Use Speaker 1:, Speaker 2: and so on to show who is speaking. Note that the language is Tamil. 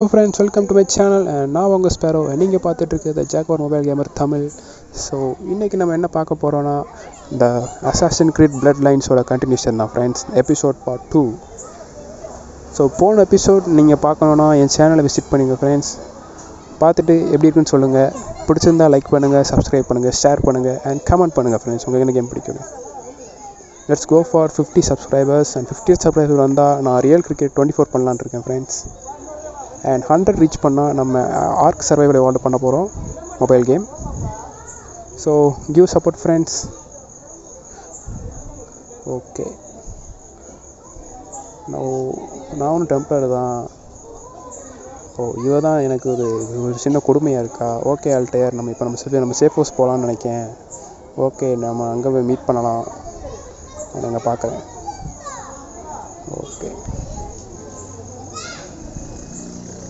Speaker 1: Friends, welcome to my channel. நான் உங்கள் ஸ்பேரோ. நீங்கள் பார்த்துட்ருக்கிறது Jaguar Mobile Gamer Tamil. So இன்றைக்கி நம்ம என்ன பார்க்க போகிறோன்னா, இந்த அசாசின் கிரீட் பிளட் லைன்ஸோட கண்டினியூஷன் தான் ஃப்ரெண்ட்ஸ், எபிசோட் பார்ட் 2. ஸோ போன எபிசோட் நீங்கள் பார்க்கணுன்னா என் சேனலை விசிட் பண்ணுங்கள் ஃப்ரெண்ட்ஸ். பார்த்துட்டு எப்படி இருக்குன்னு சொல்லுங்கள். பிடிச்சிருந்தா லைக் பண்ணுங்கள், சப்ஸ்கிரைப் பண்ணுங்கள், ஷேர் பண்ணுங்கள் அண்ட் கமெண்ட் பண்ணுங்கள் ஃப்ரெண்ட்ஸ். உங்களுக்கு என்ன கேம் பிடிக்கும். Let's go for 50 subscribers. And 50 subscriber வந்தால் நான் ரியல் கிரிக்கெட் 24 பண்ணலான்னு இருக்கேன் ஃப்ரெண்ட்ஸ். அண்ட் 100 ரீச் பண்ணால் நம்ம ஆர்க் சர்வைவல் எவால்வ் பண்ண போகிறோம், mobile game. So give support friends. Okay, நான் ஒன்றும் டெம்பர் தான். இவ தான் எனக்கு ஒரு சின்ன கொடுமையாக இருக்கா. ஓகே ஆல்டேர், நம்ம சேஃப் ஹவுஸ் போகலான்னு நினைக்கேன். ஓகே, நம்ம அங்கே போய் மீட் பண்ணலாம். நான் அங்கே பார்க்குறேன். ஓகே.